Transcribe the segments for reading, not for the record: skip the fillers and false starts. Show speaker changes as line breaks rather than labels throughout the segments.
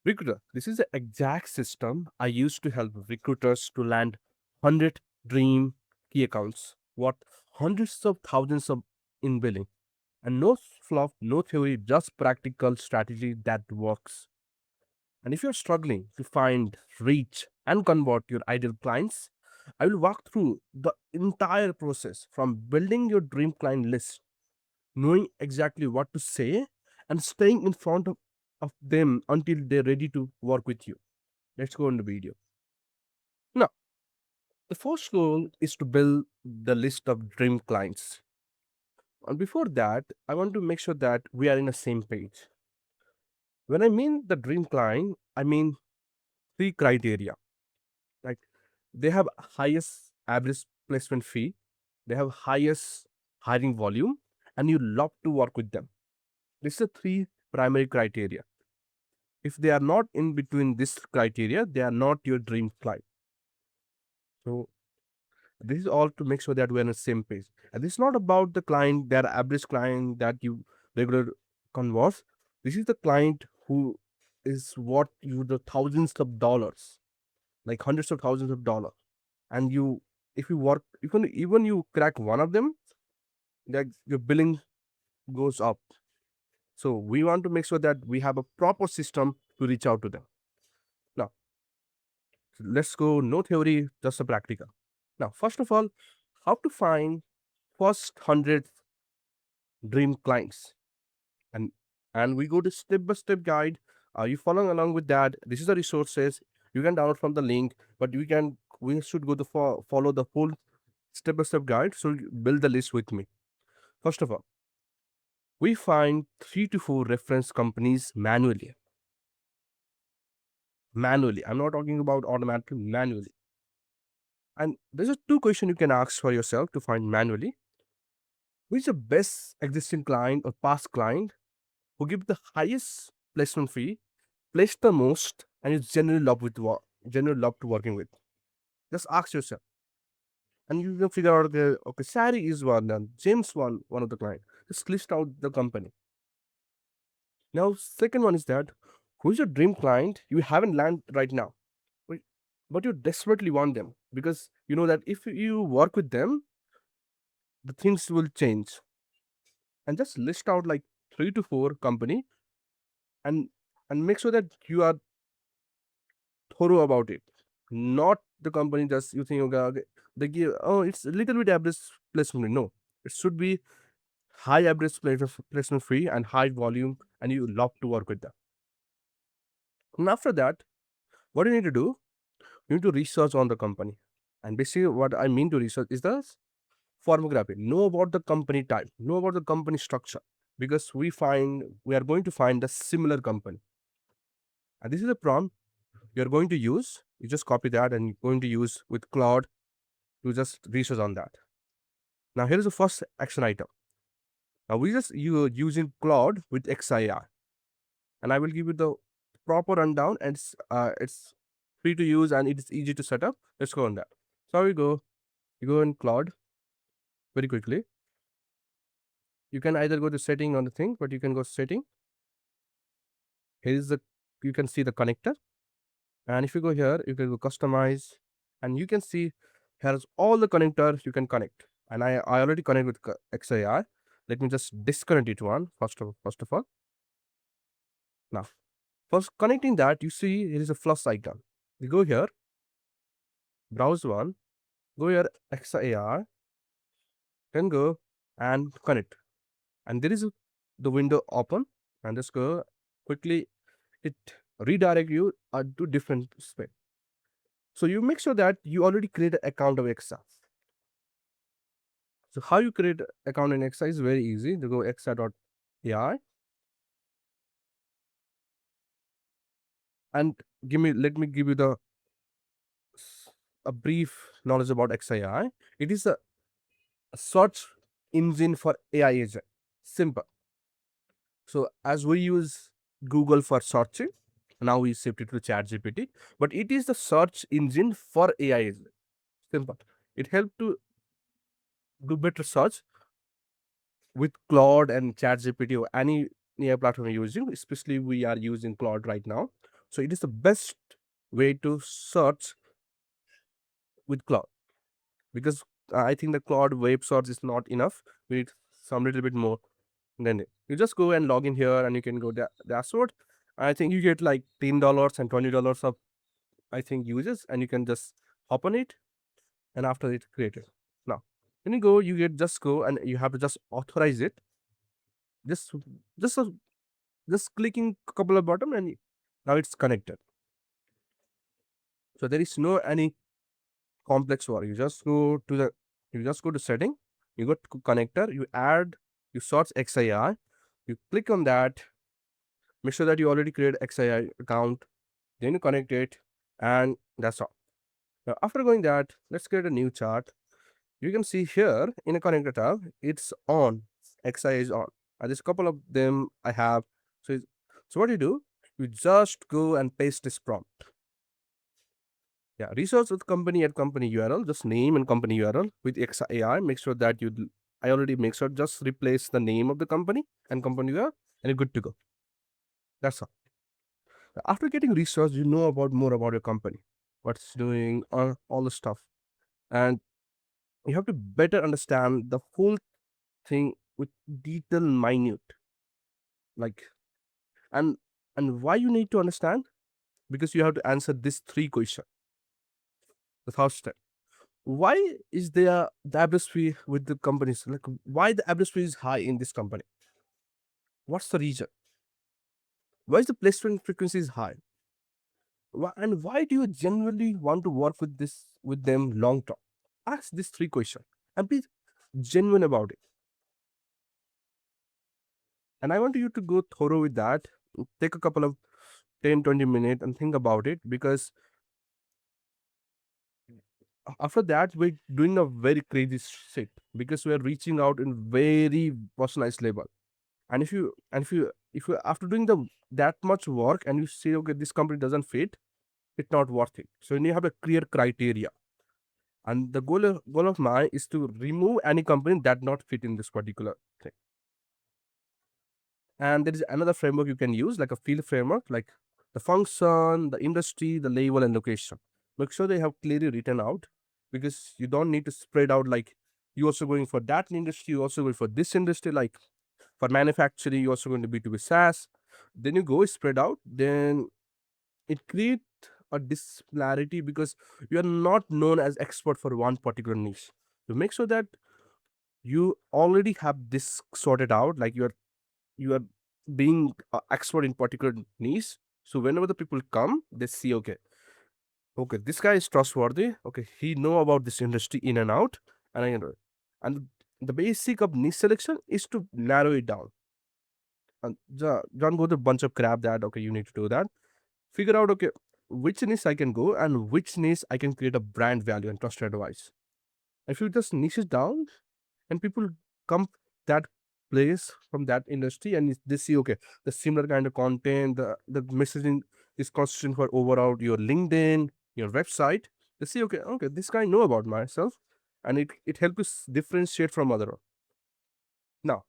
Recruiter, this is the exact system I used to help recruiters to land 100 dream key accounts, what hundreds of thousands of in billing. And no fluff, no theory, just practical strategy that works. And if you're struggling to find, reach, and convert your ideal clients, I will walk through the entire process from building your dream client list, knowing exactly what to say, and staying in front of them until they're ready to work with you. Let's go in the video. Now, the first goal is to build the list of dream clients. And before that, I want to make sure that we are in the same page. When I mean the dream client, I mean three criteria. Like they have highest average placement fee, they have highest hiring volume, and you love to work with them. This is the three primary criteria. If they are not in between this criteria, they are not your dream client. So this is all to make sure that we're on the same page. And this is not about the client, their average client that you regular converse. This is the client who is what you the thousands of dollars, like hundreds of thousands of dollars. And you, if you work, even you crack one of them, like your billing goes up. So we want to make sure that we have a proper system to reach out to them. Now, let's go no theory, just a practical. Now, first of all, how to find first 100 dream clients. And we go to step by step guide. Are you following along with that? This is the resources you can download from the link, but we should go to follow the full step by step guide. So you build the list with me. First of all, we find 3 to 4 reference companies manually. Manually. I'm not talking about automatically, manually. And there's a two question you can ask for yourself to find manually. Which is the best existing client or past client who give the highest placement fee, place the most, and you generally love to working with. Just ask yourself, and you can figure out okay, Sari is one, and James one of the client. Just list out the company. Now, second one is that who is your dream client you haven't landed right now, but you desperately want them because you know that if you work with them, the things will change. And just list out like 3 to 4 company and make sure that you are thorough about it. Not the company just you think okay, they give it's a little bit average placement. No, it should be high average placement fee and high volume, and you love to work with them. And after that, what you need to do, you need to research on the company. And basically, what I mean to research is the formography. Know about the company type, know about the company structure, because we are going to find a similar company. And this is a prompt you're going to use. You just copy that and you're going to use with Claude to just research on that. Now, here is the first action item. Now, we just you using Claude with XIR, and I will give you the proper rundown. And it's free to use and it is easy to set up. Let's go on that. So we go. You go in Claude very quickly. You can either go to setting on the thing, but you can go setting. Here is the you can see the connector, and if you go here, you can go customize, and you can see here's all the connectors you can connect. And I already connect with XIR. Let me just disconnect it one first of all. Now, for connecting that, you see here is a plus icon. You go here, browse one, go here XIR, then go and connect. And there is the window open, and just go quickly. It redirect you to different space. So you make sure that you already create an account of XR. So how you create account in XR is very easy. You go xr.ai and let me give you a brief knowledge about XII. It is a search engine for AI agent. Simple. So as we use Google for searching, now we shift it to ChatGPT, but it is the search engine for AI agent. Simple. It helps to do better search with Claude and ChatGPT or any AI platform you're using. Especially we are using Claude right now. So it is the best way to search with Cloud, because I think the Cloud web search is not enough. We need some little bit more than it. You just go and log in here, and you can go dashboard. I think you get like $10 and $20 of, I think, users, and you can just hop on it, and after it created. Now, when you go, you get just go, and you have to just authorize it. Just just a- just clicking a couple of button, and now it's connected. So there is no any complex work. You just go to setting, you go to connector, you add, you search XII, you click on that, make sure that you already create XII account, then you connect it, and that's all. Now after going that, let's create a new chart. You can see here in a connector tab, it's on. XI is on. And there's a couple of them I have. So what you do, you just go and paste this prompt. Yeah, research with company at company URL, just name and company URL with XAI. Make sure that I already make sure just replace the name of the company and company URL, and you're good to go. That's all. After getting research, you know about more about your company, what's doing, all the stuff, and you have to better understand the whole thing with detail minute, like, and why you need to understand, because you have to answer this three question. The first step, why is there the average fee with the companies, like why the average fee is high in this company, what's the reason, why is the placement frequency is high, and why do you genuinely want to work with them long term. Ask these three questions and be genuine about it. And I want you to go thorough with that. Take a couple of 10-20 minutes and think about it, because after that we're doing a very crazy shit, because we are reaching out in very personalized level. And if you after doing the that much work and you say, okay, this company doesn't fit, it's not worth it. So you have a clear criteria, and the goal of mine is to remove any company that not fit in this particular thing. And there is another framework you can use, like a field framework, like the function, the industry, the label, and location. Make sure they have clearly written out, because you don't need to spread out, like you also going for that industry, you also going for this industry, like for manufacturing, you also going to B2B SaaS. Then you go spread out, then it create a disparity, because you are not known as expert for one particular niche. So make sure that you already have this sorted out, like you are being expert in particular niche. So whenever the people come, they see, okay, this guy is trustworthy, okay, he know about this industry in and out, and I know. And the basic of niche selection is to narrow it down, and don't go to a bunch of crap that, okay, you need to do that. Figure out, okay, which niche I can go, and which niche I can create a brand value and trusted advice. If you just niche it down, and people come that place from that industry, and they see, okay, the similar kind of content, the messaging is consistent for overall your LinkedIn, your website. They see, okay, this guy know about myself, and it helps us differentiate from other. Now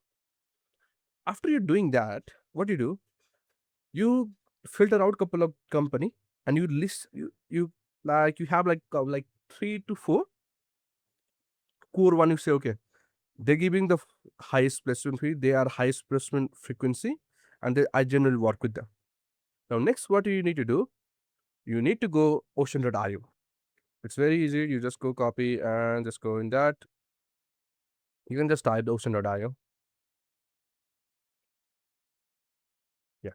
after you're doing that, what you filter out couple of company, and you list you like you have like 3 to 4 core one. You say, okay, they're giving the highest placement fee, they are highest placement frequency, and I generally work with them. Now next, what do you need to do, you need to go ocean.io. It's very easy, you just go copy and just go in that. You can just type ocean.io. Yeah,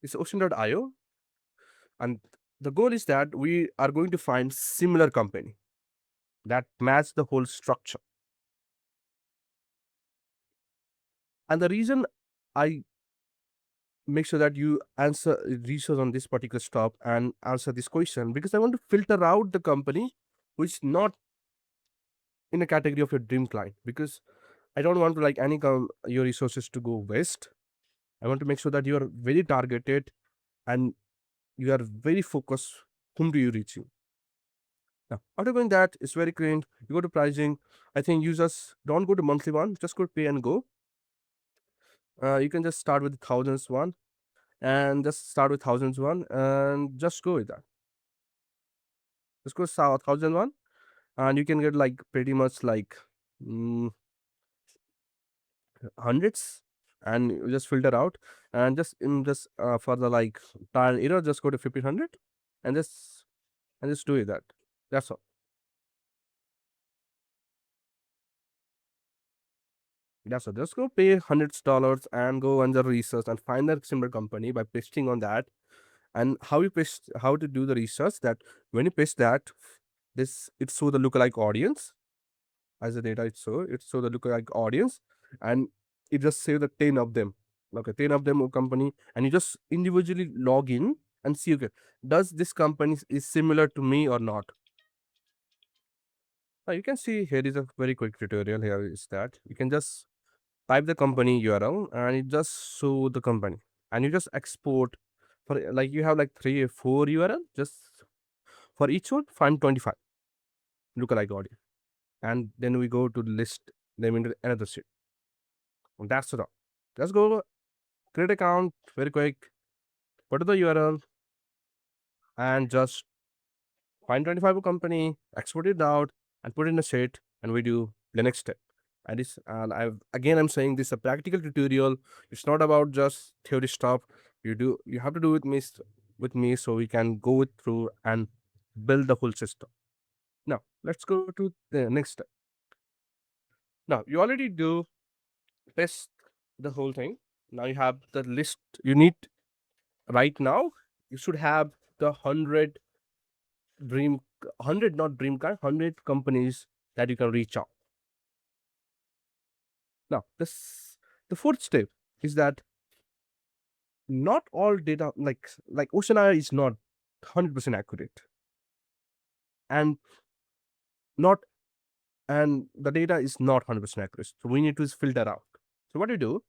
it's ocean.io, and the goal is that we are going to find similar company that match the whole structure. And the reason I make sure that you answer research on this particular stop and answer this question, because I want to filter out the company which not in a category of your dream client, because I don't want to like your resources to go waste. I want to make sure that you are very targeted, and you are very focused whom do you reaching. Now after going that, it's very clean. You go to pricing. I think users don't go to monthly one, just go pay and go. You can just start with the thousands one. and just start with thousands one and just go with that. Just go 1001, and you can get like pretty much like mm, hundreds, and you just filter out, and just for the like trial error, just go to 1500 and just do it that. That's all. That's all. Just go pay $100 and go under research and find that similar company by pasting on that. And how to do the research, that when you paste that, this it show the lookalike audience as the data it show the lookalike audience, and it just say the 10 of them, okay, 10 of them company, and you just individually log in and see, okay, does this company is similar to me or not. Now you can see here is a very quick tutorial. Here is that you can just type the company URL and it just show the company, and you just export for like you have like 3 or 4 URL, just for each one find 25 lookalike audience, and then we go to list them into another sheet. And that's it all. Just go create account very quick, put the URL, and just find 25 company, export it out, and put it in a sheet, and we do the next step. I'm saying this is a practical tutorial. It's not about just theory stuff. You have to do with me so we can go it through and build the whole system. Now let's go to the next step. Now you already do test the whole thing. Now you have the list you need right now. You should have the dream 100, not dream car, 100 companies that you can reach out. Now the fourth step is that not all data like ocean is not 100% accurate, and not and the data is not 100% accurate, so we need to filter out. So what do you do?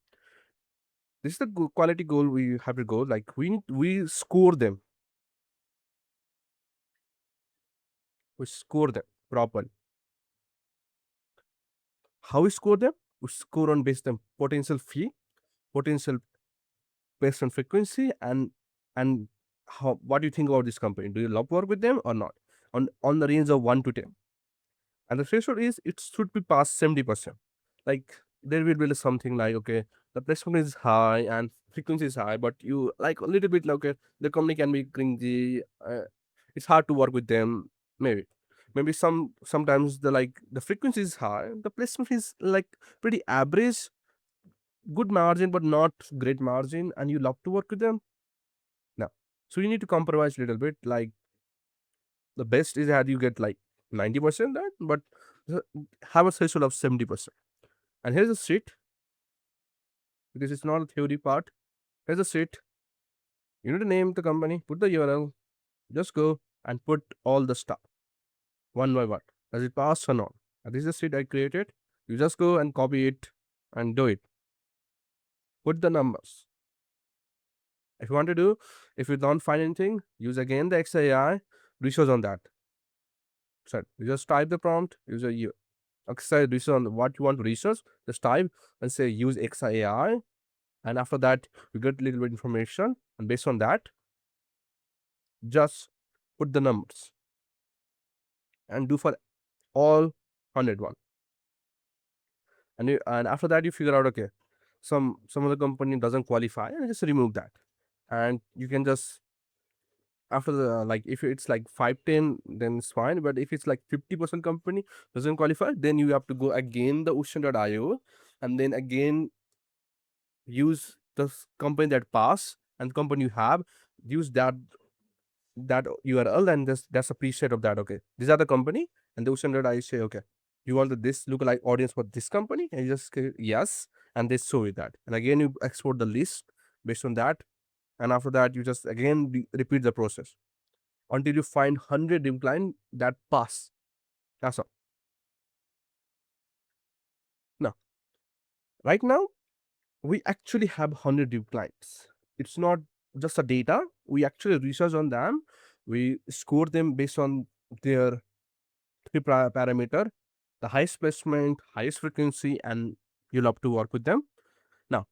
This is the quality goal we have to go, like we score them, we score them properly. How we score them? We score on based on potential fee, potential based on frequency, and how what do you think about this company? Do you love work with them or not? On the range of 1 to 10, and the threshold is it should be past 70%. Like there will be something like, okay, the placement is high and frequency is high, but you like a little bit like, okay, the company can be cringy. It's hard to work with them. Maybe sometimes the frequency is high, the placement is like pretty average, good margin but not great margin, and you love to work with them. No, so you need to compromise a little bit. Like the best is that you get like 90% that, but the- have a threshold of 70%. And here's a sheet, because it's not a theory part. Here's a sheet. You need to name the company, put the URL, just go and put all the stuff one by one. Does it pass or not? And this is the sheet I created. You just go and copy it and do it. Put the numbers. If you want to do, if you don't find anything, use again the XAI research on that. So you just type the prompt, use a XAI research on what you want to research, just type and say use XAI, and after that you get a little bit information, and based on that, just put the numbers and do for all 101. And after that you figure out, okay, some of the company doesn't qualify, and just remove that. And you can just after the like if it's like 510, then it's fine, but if it's like 50% company doesn't qualify, then you have to go again the ocean.io, and then again use the company that pass, and company you have, use that URL, and that's a preset of that. Okay, these are the company, and the ocean.io say, okay, you want this lookalike audience for this company, and you just say yes, and they show you that, and again you export the list based on that, and after that you just again repeat the process until you find 100 incline that pass. That's all. Now, right now, we actually have 100 inclines. It's not just a data. We actually research on them. We score them based on their three parameter, the highest placement, highest frequency, and you love to work with them. Now,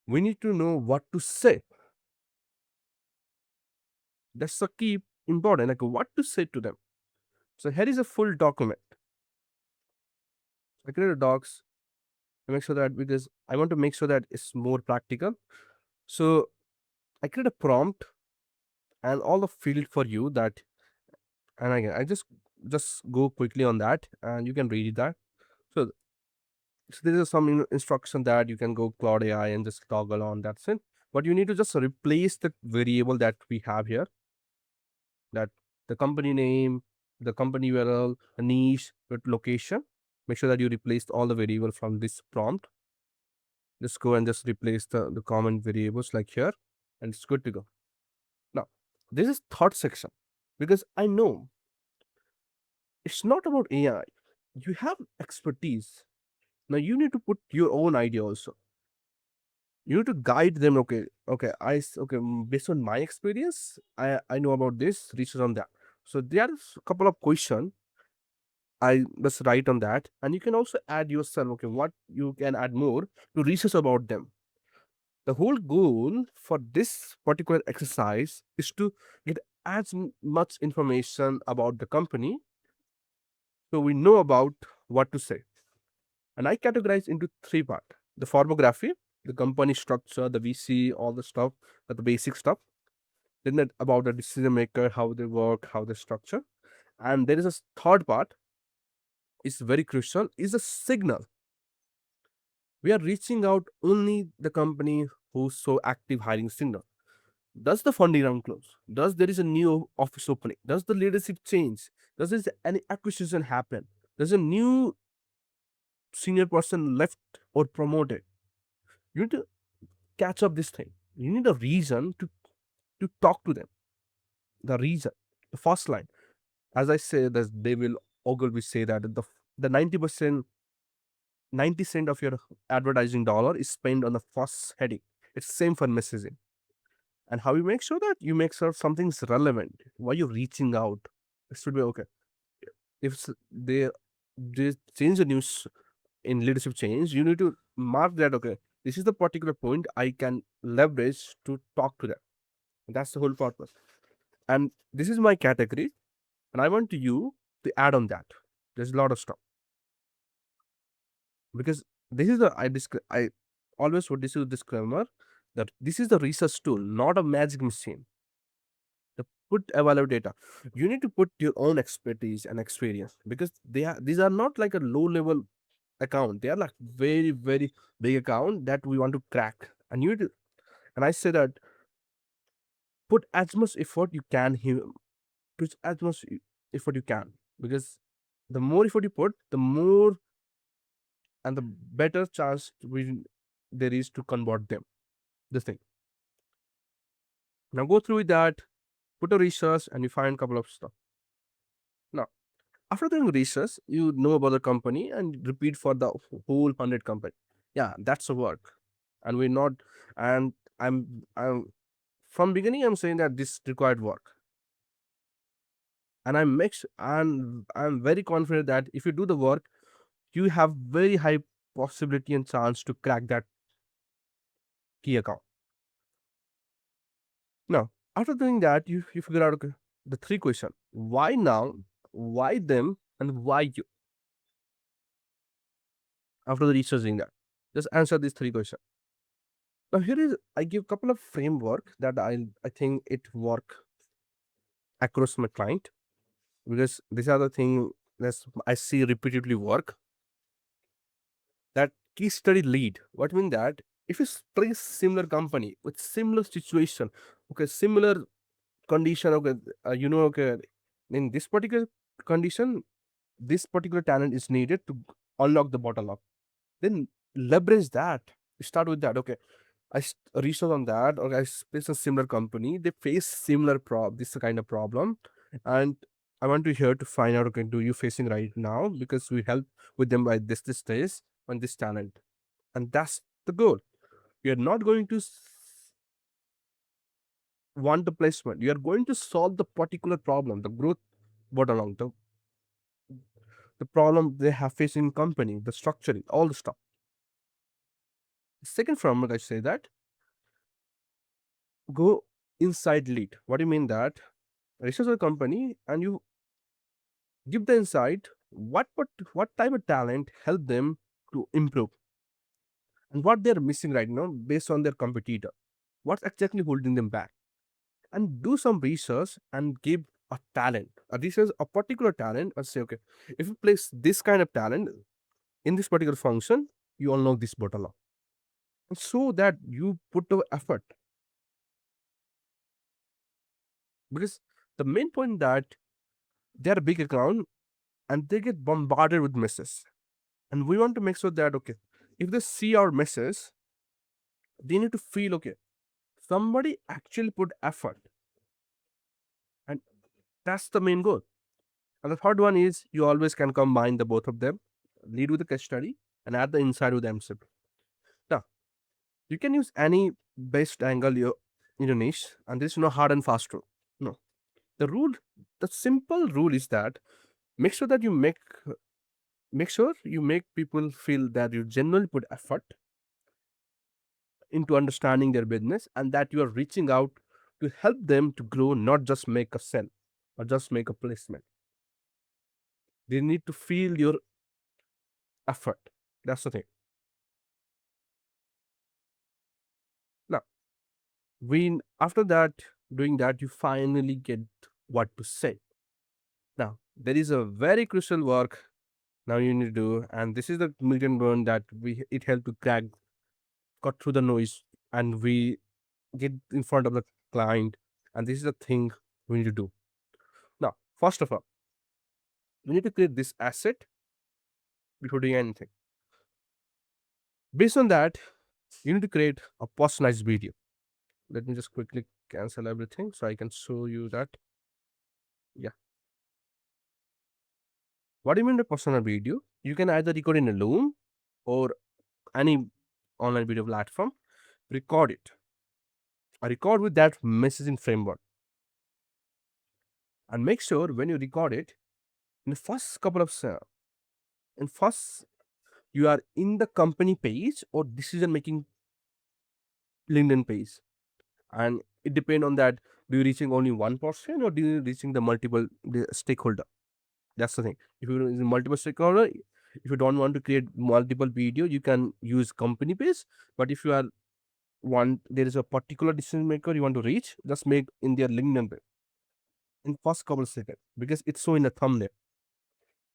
We need to know what to say. That's the key important, like what to say to them. So here is a full document. I create a docs to make sure that, because I want to make sure that it's more practical. So I create a prompt and all the field for you that, and again I just go quickly on that and you can read that. So, so there is some instruction that you can go Cloud AI and just toggle on, that's it. But you need to just replace the variable that we have here, that the company name, the company URL, the niche, the location. Make sure that you replaced all the variable from this prompt. Just go and just replace the common variables like here, and it's good to go. Now, this is thought section, because I know it's not about AI. You have expertise. Now you need to put your own idea also. You need to guide them. Okay, okay, okay. Based on my experience, I know about this. Research on that. So there's a couple of questions I just write on that, and you can also add yourself. Okay, what you can add more to research about them. The whole goal for this particular exercise is to get as much information about the company, so we know about what to say. And I categorize into three parts: the formography, the company structure, the VC, all the stuff, the basic stuff. Then about the decision maker, how they work, how they structure. And there is a third part, is very crucial, is a signal. We are reaching out only the company who's so active hiring signal. Does the funding round close? Does there is a new office opening? Does the leadership change? Does there any acquisition happen? Does a new senior person left or promoted? You need to catch up this thing. You need a reason to talk to them. The reason, the first line. As I say, that they will ogilvy say that the 90% of your advertising dollar is spent on the first heading. It's same for messaging. And how you make sure that you make sure something's relevant. Why you're reaching out? It should be okay. If they change the news in leadership change, you need to mark that, okay, this is the particular point I can leverage to talk to them. That's the whole purpose. And this is my category, and I want you to add on that. There's a lot of stuff, because this is the I always what this is a disclaimer, that this is the research tool, not a magic machine. The put evaluate data. You need to put your own expertise and experience, because these are not like a low level account. They are like very very big account that we want to crack. And you need to, and I say that put as much effort you can here, put as much effort you can, because the more effort you put, the more and the better chance there is to convert them. This thing. Now go through with that, put a research, and you find a couple of stuff. Now, after doing research, you know about the company and repeat for the whole 100 company. Yeah, that's a work. And we're not, and I'm from beginning, I'm saying that this required work. And I'm very confident that if you do the work, you have very high possibility and chance to crack that key account. Now, after doing that, you figure out, okay, the three question: why now, why them, and why you. After the researching that, just answer these three questions. Now here is I give couple of framework that I think it work across my client, because these are the thing that I see repeatedly work. That case study lead. What mean that if you place similar company with similar situation, okay, similar condition, okay, okay, in this particular condition, this particular talent is needed to unlock the bottleneck. Then leverage that. Start with that. Okay, research on that, or I space a similar company. They face similar this kind of problem, and I want to hear to find out. Okay, do you facing right now? Because we help with them by this stage on this talent, and that's the goal. We are not going to want the placement. You are going to solve the particular problem, the growth bottleneck, the problem they have facing company, the structuring, all the stuff. Second framework, I say that go inside lead. What do you mean that? Research a company and you give the insight what type of talent help them to improve and what they're missing right now based on their competitor. What's exactly holding them back? And do some research and give a talent. A research a particular talent and say, okay, if you place this kind of talent in this particular function, you unlock this bottleneck. And so that you put the effort. Because the main point that they're a big account and they get bombarded with messages. And we want to make sure that okay, if they see our message, they need to feel okay. Somebody actually put effort. And that's the main goal. And the third one is you always can combine the both of them, lead with a case study and add the insight with MSIP. Now, you can use any best angle in your niche, and there's no hard and fast rule. No. The rule, the simple rule is that make sure that you make sure you make people feel that you genuinely put effort into understanding their business and that you are reaching out to help them to grow, not just make a sell or just make a placement. They need to feel your effort. That's the thing. Now, when after that, doing that, you finally get what to say. Now, there is a very crucial work now you need to do, and this is the million burn that we it helped to crack, cut through the noise, and we get in front of the client. And this is the thing we need to do. Now, first of all, we need to create this asset before doing anything. Based on that, you need to create a personalized video. Let me just quickly cancel everything so I can show you that. Yeah. What do you mean by personal video? You can either record in a Loom or any online video platform, record it. Record with that messaging framework. And make sure when you record it, in the first couple of in first you are in the company page or decision making LinkedIn page. And it depends on that, do you reaching only one person or do you reaching the stakeholder? That's the thing. If you use multiple stakeholder, if you don't want to create multiple video, you can use company page. But if you are one, there is a particular decision maker you want to reach, just make in their LinkedIn page in first couple of seconds because it's so in the thumbnail.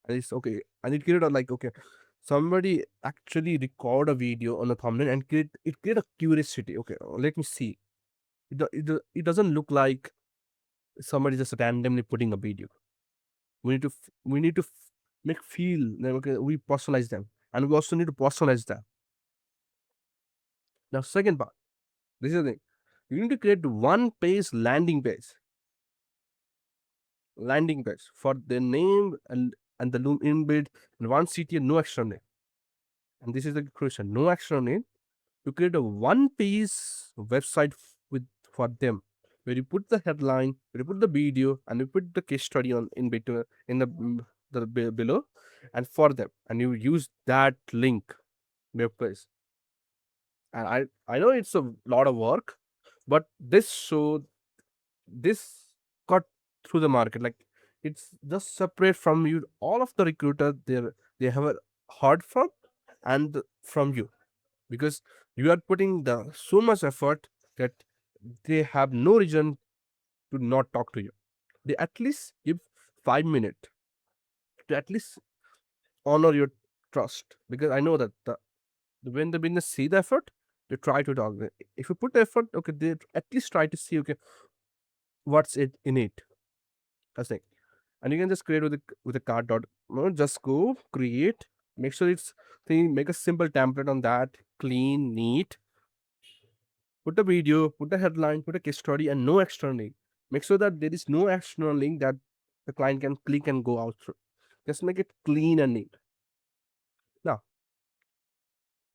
And it's okay. And it create a like okay, somebody actually record a video on a thumbnail and create a curiosity. Okay, let me see. It doesn't look like somebody just randomly putting a video. We need to make feel that okay, we personalize them, and we also need to personalize them. Now, second part, this is the thing. You need to create one page landing page for the name and the Loom inbuilt and one CTA, no extra name. And this is the crucial, no extra name. You create a one page website with for them where you put the headline, where you put the video, and you put the case study on in between in below, and for them, and you use that link web page. And I know it's a lot of work, but this cut through the market. Like it's just separate from you. All of the recruiter they have a heard from and from you because you are putting the so much effort that they have no reason to not talk to you. They at least give 5 minutes to at least honor your trust because I know that when the business see the effort, they try to talk. If you put effort, okay, they at least try to see okay what's it in it. That's the thing. And you can just create with a card dot. No, just go create. Make sure it's thing. Make a simple template on that. Clean, neat. Put a video, put a headline, put a case study, and no external link. Make sure that there is no external link that the client can click and go out through. Just make it clean and neat. Now,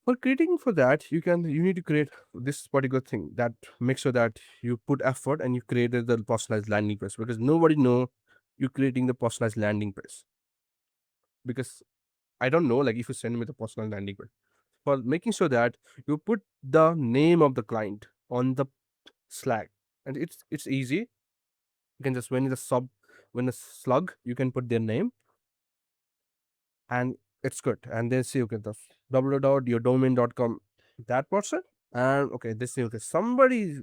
for creating for that, you need to create this particular thing that make sure that you put effort and you created the personalized landing page because nobody know you creating the personalized landing page because I don't know like if you send me the personal landing page for making sure that you put the name of the client on the Slack, and it's easy. You can just when the slug, you can put their name, and it's good. And then see, okay, the www.yourdomain.com, that person. And okay, this thing, okay, somebody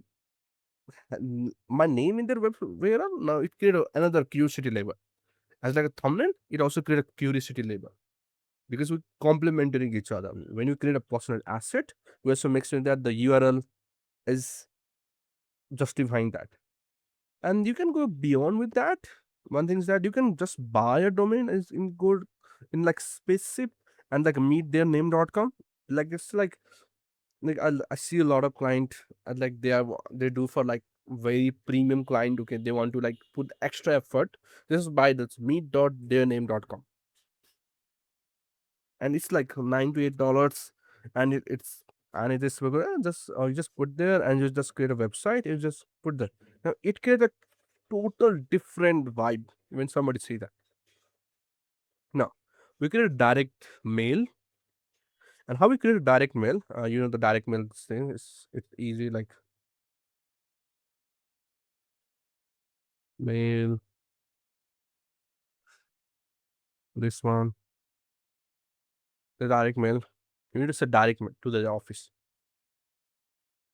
my name in their web where now it create another curiosity label as like a thumbnail. It also create a curiosity label because we complementing each other. When you create a personal asset, we also make sure that the URL is justifying that. And you can go beyond with that. One thing is that you can just buy a domain is in good in like spaceship and like meettheirname.com. Like it's like I see a lot of client like they do for like very premium client. Okay, they want to like put extra effort. Just buy this meet.theirname.com, and it's like $9 to $8, and it is just you just put there and you just create a website. You just put there. Now it creates a total different vibe when somebody see that. Now we create a direct mail, and how we create a direct mail. The direct mail thing is it's easy like mail this one, the direct mail. You need to set direct mail to the office.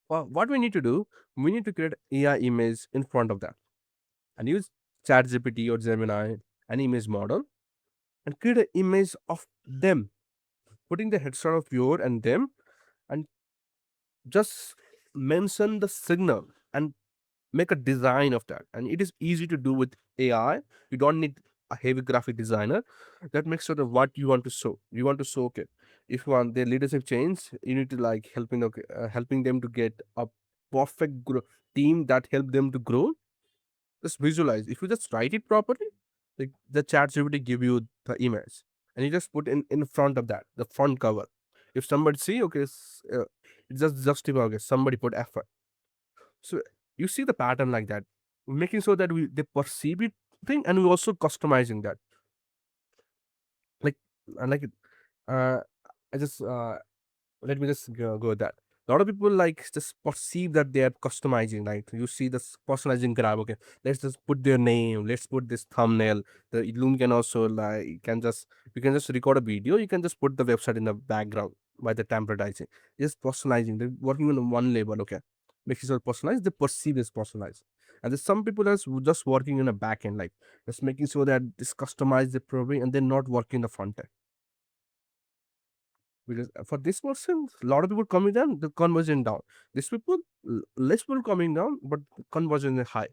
Well, what we need to do, we need to create AI image in front of that and use ChatGPT or Gemini, an image model, and create an image of them, putting the headshot of your and them, and just mention the signal and make a design of that. And it is easy to do with AI. You don't need a heavy graphic designer. That makes sure that what you want to show. You want to show, okay, if you want their leadership change, you need to like helping them to get a perfect team that help them to grow. Just visualize. If you just write it properly, like the chat GPT give you the image, and you just put in front of that the front cover. If somebody see, okay, it's just justify. Okay, somebody put effort. So you see the pattern like that, making sure that we they perceive it thing, and we also customizing that. Like I like it. Uh, I just let me just go with that. A lot of people like just perceive that they are customizing. Like you see this personalizing grab. Okay, let's just put their name. Let's put this thumbnail. The Loom can also like you can just record a video. You can just put the website in the background by the templatizing. Just personalizing. They're working on one label. Okay, making sure personalized. They perceive as personalized. And there's some people that's just working in a back end, like just making sure that this customize the program and they're not working the front end. Because for this person, a lot of people coming down, the conversion down. This people, less people coming down, but conversion is high.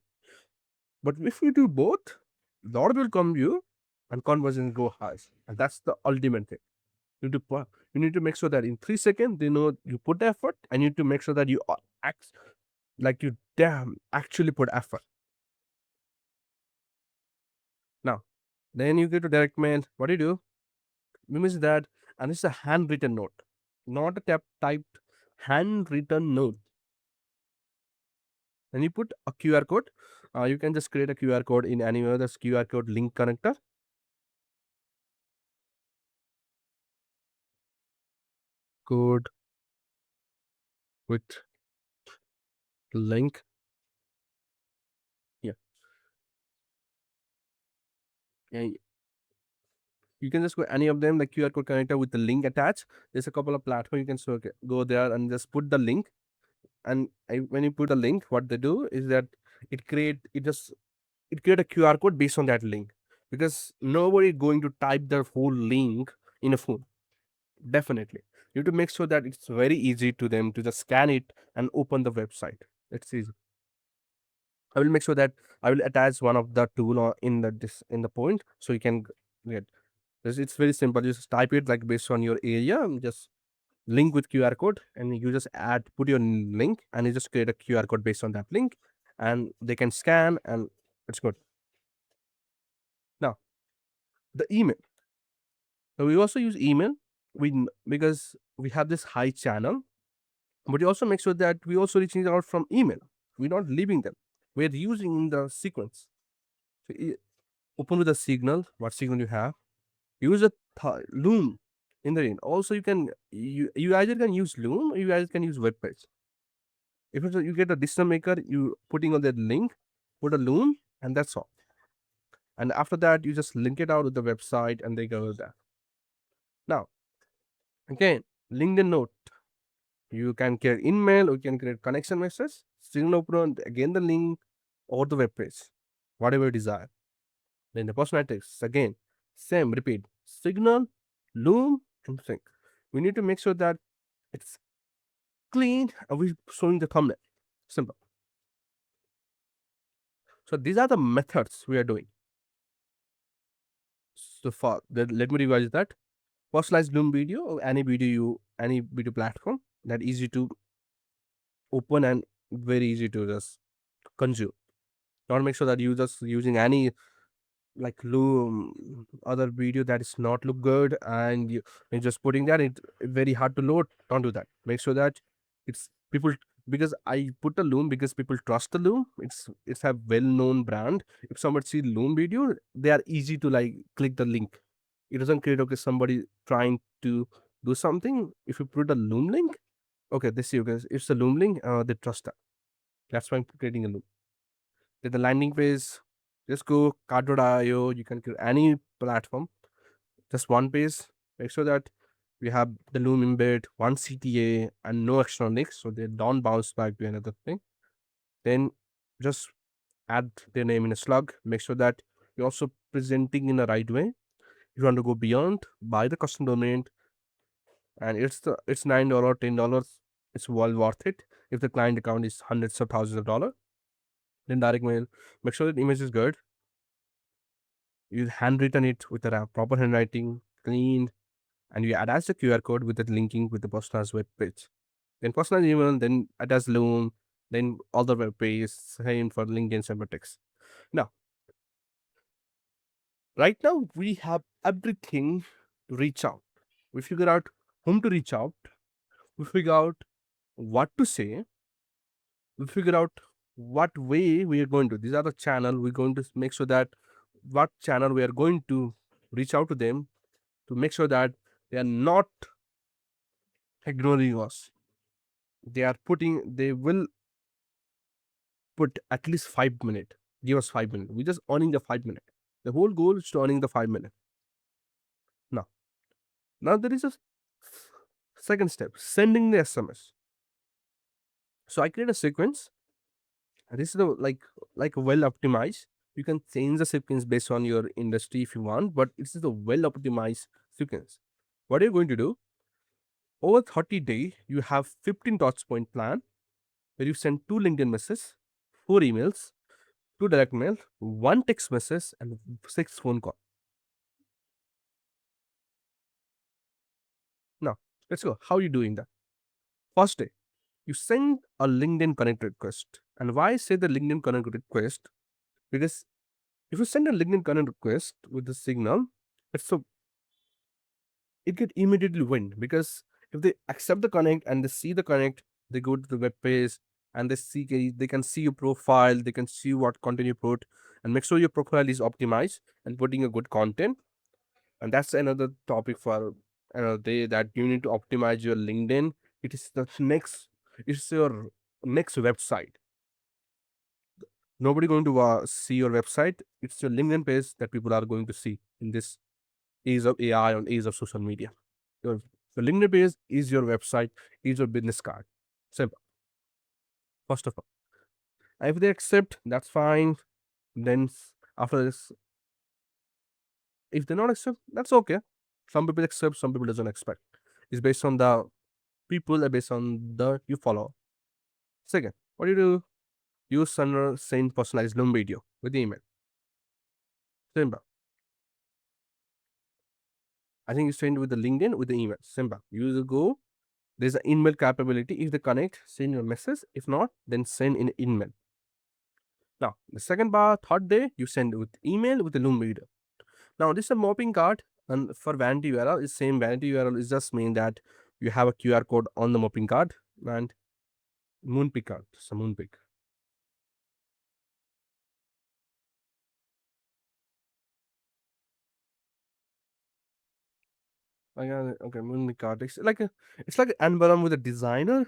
But if you do both, a lot of people come you, and conversion go high, and that's the ultimate thing. You need to make sure that in 3 seconds they know you put effort, and you need to make sure that you act like you damn actually put effort. Now, then you get to direct mail. What do you do? You miss that, and it's a handwritten note, not a typed handwritten note. And you put a QR code. You can just create a QR code in anywhere. This QR code link connector code with link. Yeah, yeah. You can just go any of them, like QR code connector with the link attached. There's a couple of platforms you can go there and just put the link. And when you put a link, what they do is that it create a QR code based on that link, because nobody going to type their whole link in a phone. Definitely. You have to make sure that it's very easy to them to just scan it and open the website. It's easy. I will make sure that I will attach one of the tool in the point so you can get. It's very simple. You just type it like based on your area, and just link with QR code, and you just put your link, and you just create a QR code based on that link, and they can scan, and it's good. Now the email. So we also use email. Because we have this high channel. But you also make sure that we also reaching out from email. We're not leaving them. We're using in the sequence. So open with a signal. What signal you have? Use a Loom in the end. Also, you either can use Loom or you either can use web page. If you get a decision maker, you putting on that link, put a loom, and that's all. And after that, you just link it out with the website, and they go there. Now, again, LinkedIn note. You can create email, or you can create connection message. Still open again the link or the web page, whatever you desire. Then the personalities again, same repeat. Signal, loom, and sync. We need to make sure that it's clean and we're showing the thumbnail. Simple. So these are the methods we are doing. So far, let me revise that. Personalized Loom video or any video platform that easy to open and very easy to just consume. Not make sure that you just using any like Loom other video that is not look good and you're just putting that it very hard to load. Don't do that. Make sure that it's people because I put a Loom because people trust the Loom. It's a well known brand. If somebody see Loom video, they are easy to like click the link. It doesn't create okay somebody trying to do something. If you put a Loom link, okay, they see okay, it's a Loom link, they trust that. That's why I'm creating a Loom. Then the landing page, just go card.io, you can create any platform, just one page. Make sure that we have the Loom embed, one CTA, and no external links, so they don't bounce back to another thing. Then just add their name in a slug. Make sure that you're also presenting in the right way. If you want to go beyond, buy the custom domain, and it's $9, $10. It's well worth it. If the client account is hundreds of thousands of dollars, then direct mail. Make sure that image is good. You handwritten it with a proper handwriting, clean, and you attach the QR code with the linking with the personalized web page. Then personalized email, then attach Loom, then all the web page, same for LinkedIn Semiotics. Now, right now we have everything to reach out. We figure out whom to reach out. We figure out what to say. We figure out what way we are going to. These are the channel we're going to make sure that what channel we are going to reach out to them to make sure that they are not ignoring us. They will put at least 5 minutes. Give us 5 minutes. We're just earning the 5 minutes. The whole goal is to earning the 5 minutes. Now, now there is a second step, sending the SMS. So I create a sequence. And this is the like well optimized. You can change the sequence based on your industry if you want, but this is a well optimized sequence. What are you going to do? Over 30 days, you have 15 touch point plan where you send two LinkedIn messages, four emails, two direct mail, one text message, and six phone call. Now, let's go. How are you doing that? First day, you send a LinkedIn connect request. And why I say the LinkedIn connect request? Because if you send a LinkedIn connect request with the signal, it's a it get immediately win because if they accept the connect and they see the connect, they go to the web page and they can see your profile, they can see what content you put, and make sure your profile is optimized and putting a good content. And that's another topic for another day that you need to optimize your LinkedIn. It is the next, it's your next website. Nobody going to see your website. It's your LinkedIn page that people are going to see in this age of AI and age of social media. Your, your LinkedIn page is your website, is your business card. Simple. First of all, if they accept, that's fine. Then after this, if they not accept, that's okay. Some people accept, some people doesn't expect. It's based on the people, based on the you follow. Second, what do you do? Use send personalized Loom video with the email. Simple. I think you send with the LinkedIn with the email. Simple. You go. There's an email capability. If they connect, send your message. If not, then send in email. Now, the second bar, third day, you send with email with the Loom video. Now, this is a mopping card, and for vanity URL, is same vanity URL is just mean that you have a QR code on the mopping card and moonpick card. It's a moonpick. Okay, moonpick card. It's like an envelope with a designer.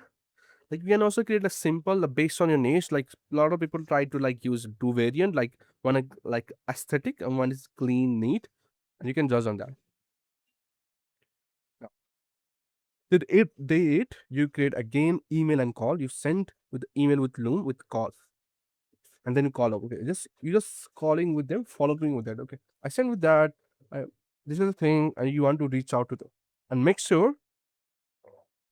Like you can also create a simple based on your niche. Like a lot of people try to like use two variant, like one like aesthetic and one is clean, neat, and you can judge on that. Now, day 8, you create again email and call. You send with email with Loom with call, and then you call up. Okay, you just calling with them, following with that. Okay, I send with that. I, this is the thing, and you want to reach out to them, and make sure,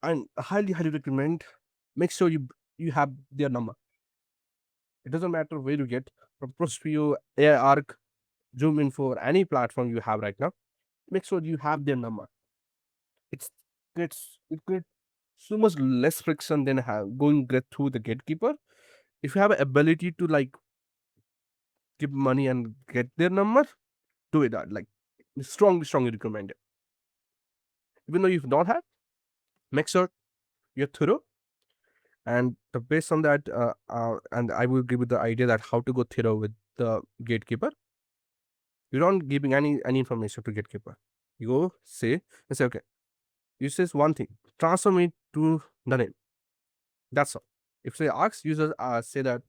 and highly recommend, make sure you have their number. It doesn't matter where you get from Prospeo, Arc, Zoom Info, or any platform you have right now. Make sure you have their number. It's it creates so much less friction than going get through the gatekeeper. If you have an ability to like give money and get their number, do it. Like strongly recommend it. Even though you don't have, make sure you're thorough. And based on that, and I will give you the idea that how to go thorough with the gatekeeper. You don't giving any information to gatekeeper. You go say okay. You says one thing. Transfer me to the name. That's all. If they ask, you just say that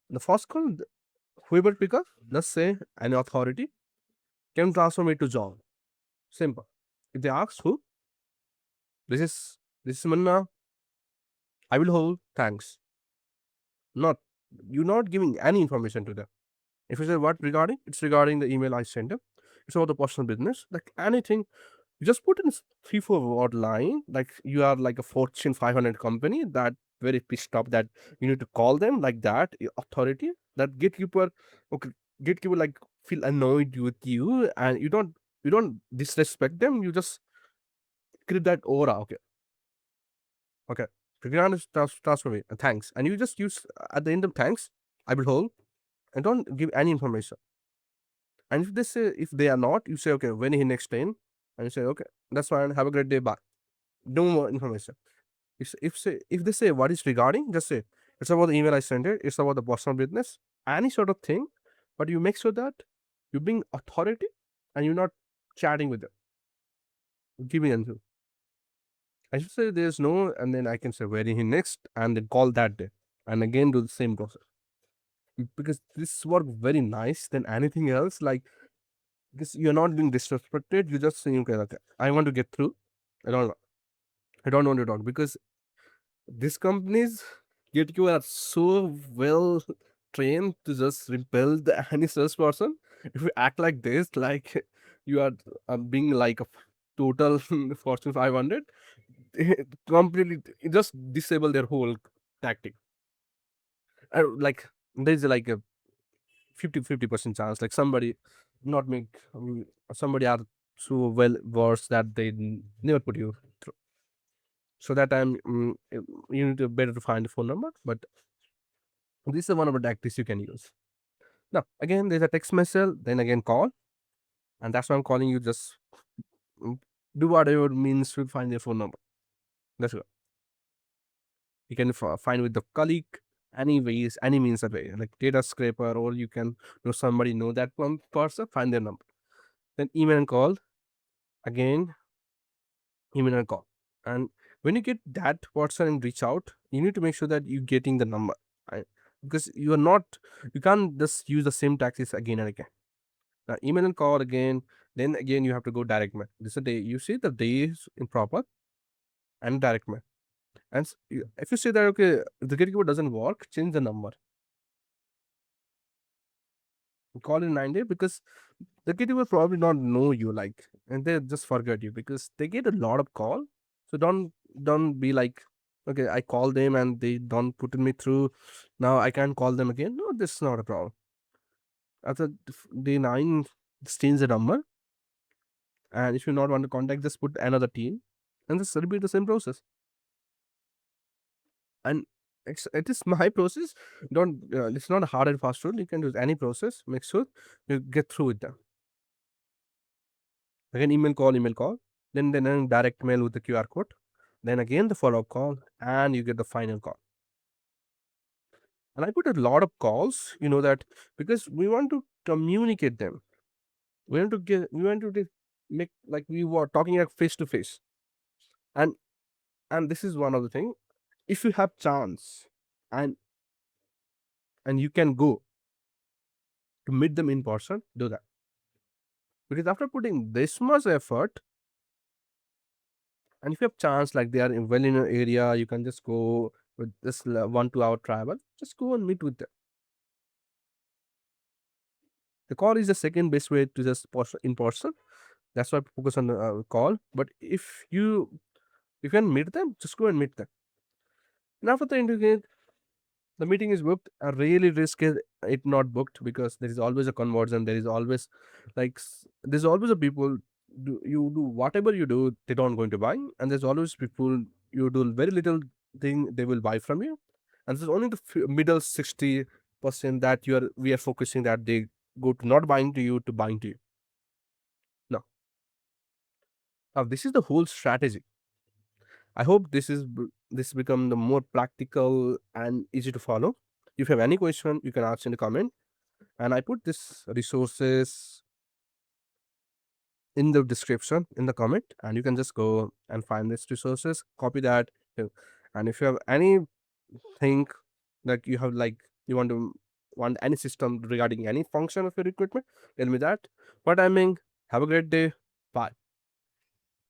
the first call, whoever pick up, let's say an authority can transfer me to John. Simple. If they ask who, this is Manna. I will hold. Thanks. Not you're not giving any information to them. If you say what regarding, it's regarding the email I sent them. It's about the personal business. Like anything, you just put in 3 4 word line. Like you are like a Fortune 500 company that very pissed off that you need to call them like that authority that gatekeeper. Okay, gatekeeper like feel annoyed with you, and you don't disrespect them. You just create that aura. Okay, okay. Trigger transfer me. Thanks, and you just use at the end of thanks. I will hold and don't give any information. And if they say if they are not, you say okay, when he next time, and you say okay, that's fine. Have a great day. Bye. No more information. If they say what is regarding, just say it's about the email I sent it. It's about the personal business, any sort of thing. But you make sure that you bring authority, and you're not chatting with them, giving answer. I should say there's no, and then I can say where he next, and then call that day, and again do the same process because this work very nice than anything else. Like because you're not being disrespected. You just saying okay, I want to get through. I don't I don't want to talk because these companies get you are so well trained to just repel the any salesperson. If you act like this, like you are being like a total Fortune 500, completely it just disable their whole tactic. Like there's like a 50% chance, like somebody not make somebody are so well versed that they never put you through. So that time you need to better to find the phone number, but this is one of the tactics you can use. Now, again, there's a text message, then again call, and that's why I'm calling you. Just mm, do whatever means to find their phone number. That's good. You can find with the colleague, any ways, any means that way, like data scraper, or you can know somebody know that one person, find their number. Then email and call again, email and call. And when you get that person and reach out, you need to make sure that you're getting the number, right? Because you are not, you can't just use the same tactics again and again. Now, email and call again. Then again, you have to go direct mail. This is a day. You see the days improper and direct mail. And if you say that okay, the gatekeeper doesn't work, change the number. Call in 9 days because the gatekeeper probably not know you like, and they just forget you because they get a lot of call. So don't be like okay, I call them and they don't put me through. Now I can't call them again. No, this is not a problem. After day 9, just change the number. And if you not want to contact, just put another team and just repeat the same process. And it is my process. Don't it's not a hard and fast rule. You can use any process. Make sure you get through with them. Again, email call. Then direct mail with the QR code. Then again the follow up call, and you get the final call. And I put a lot of calls. You know that because we want to communicate them. We want to get. We want to make like we were talking like face to face. And and this is one of the thing. If you have chance and you can go to meet them in person, do that. Because after putting this much effort, and if you have chance, like they are well in an area, you can just go with this 1 2 hour travel, just go and meet with them. The call is the second best way to just in person. That's why I focus on the call. But if you can meet them, just go and meet them. And after the interview, the meeting is booked. I really risk it not booked, because there is always a conversion. There is always there's always a people, you do whatever you do, they don't going to buy, and there's always people, you do very little thing, they will buy from you, and there's only the middle 60% that we are focusing that they go to not buying to you to buying to you. No, now this is the whole strategy. I hope this become the more practical and easy to follow. If you have any question, you can ask in the comment, and I put this resources in the description in the comment, and you can just go and find these resources, copy that. And if you have anything, like you have like you want any system regarding any function of your equipment, tell me that. What I mean, have a great day. Bye.